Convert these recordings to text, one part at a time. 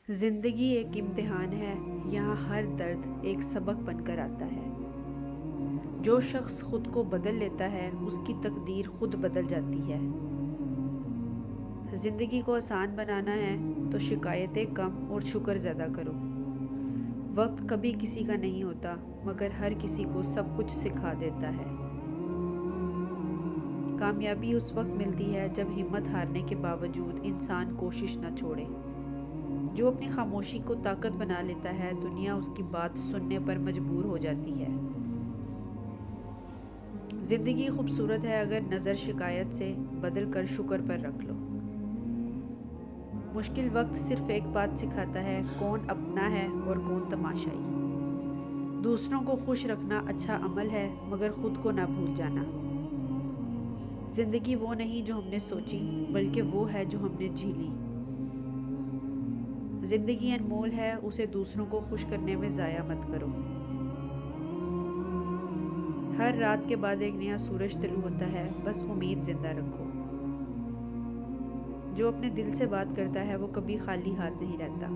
زندگی ایک امتحان ہے، یہاں ہر درد ایک سبق بن کر آتا ہے۔ جو شخص خود کو بدل لیتا ہے اس کی تقدیر خود بدل جاتی ہے۔ زندگی کو آسان بنانا ہے تو شکایتیں کم اور شکر زیادہ کرو۔ وقت کبھی کسی کا نہیں ہوتا مگر ہر کسی کو سب کچھ سکھا دیتا ہے۔ کامیابی اس وقت ملتی ہے جب ہمت ہارنے کے باوجود انسان کوشش نہ چھوڑے۔ جو اپنی خاموشی کو طاقت بنا لیتا ہے دنیا اس کی بات سننے پر مجبور ہو جاتی ہے۔ زندگی خوبصورت ہے اگر نظر شکایت سے بدل کر شکر پر رکھ لو۔ مشکل وقت صرف ایک بات سکھاتا ہے، کون اپنا ہے اور کون تماشائی۔ دوسروں کو خوش رکھنا اچھا عمل ہے مگر خود کو نہ بھول جانا۔ زندگی وہ نہیں جو ہم نے سوچی بلکہ وہ ہے جو ہم نے جی لی۔ زندگی انمول ہے، اسے دوسروں کو خوش کرنے میں ضائع مت کرو۔ ہر رات کے بعد ایک نیا سورج طلوع ہوتا ہے، بس امید زندہ رکھو۔ جو اپنے دل سے بات کرتا ہے وہ کبھی خالی ہاتھ نہیں رہتا۔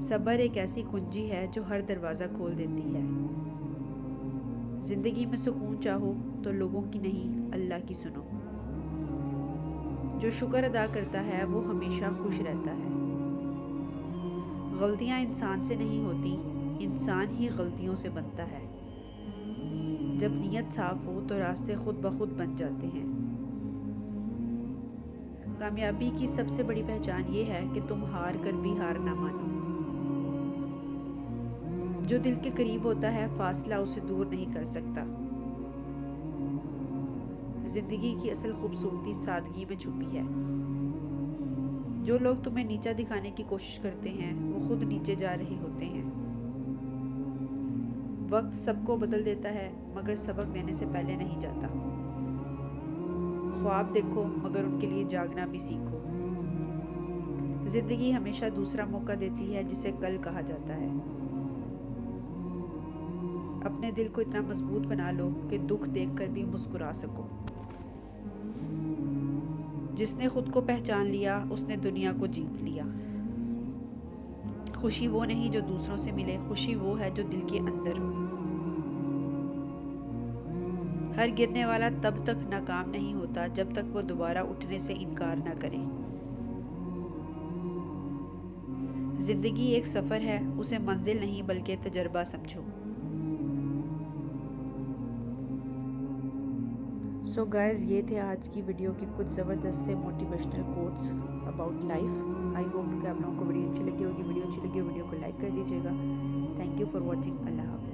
صبر ایک ایسی کنجی ہے جو ہر دروازہ کھول دیتی ہے۔ زندگی میں سکون چاہو تو لوگوں کی نہیں اللہ کی سنو۔ جو شکر ادا کرتا ہے وہ ہمیشہ خوش رہتا ہے۔ غلطیاں انسان سے نہیں ہوتی، انسان ہی غلطیوں سے بنتا ہے۔ جب نیت صاف ہو تو راستے خود بخود بن جاتے ہیں۔ کامیابی کی سب سے بڑی پہچان یہ ہے کہ تم ہار کر بھی ہار نہ مانو۔ جو دل کے قریب ہوتا ہے فاصلہ اسے دور نہیں کر سکتا۔ زندگی کی اصل خوبصورتی سادگی میں چھپی ہے۔ جو لوگ تمہیں نیچا دکھانے کی کوشش کرتے ہیں وہ خود نیچے جا رہے ہوتے ہیں۔ وقت سب کو بدل دیتا ہے مگر سبق دینے سے پہلے نہیں جاتا۔ خواب دیکھو مگر ان کے لیے جاگنا بھی سیکھو۔ زندگی ہمیشہ دوسرا موقع دیتی ہے جسے کل کہا جاتا ہے۔ اپنے دل کو اتنا مضبوط بنا لو کہ دکھ دیکھ کر بھی مسکرا سکو۔ جس نے خود کو پہچان لیا اس نے دنیا کو جیت لیا۔ خوشی وہ نہیں جو دوسروں سے ملے، خوشی وہ ہے جو دل کے اندر ہو۔ ہر گرنے والا تب تک ناکام نہیں ہوتا جب تک وہ دوبارہ اٹھنے سے انکار نہ کرے۔ زندگی ایک سفر ہے، اسے منزل نہیں بلکہ تجربہ سمجھو۔ سو گائز، یہ تھے آج کی ویڈیو کے کچھ زبردست سے motivational quotes about life. I hope کہ آپ لوگوں کو ویڈیو اچھی لگی ہوگی۔ ویڈیو اچھی لگی ہو ویڈیو کو لائک کر دیجیے گا۔ Thank you for watching. اللہ حافظ۔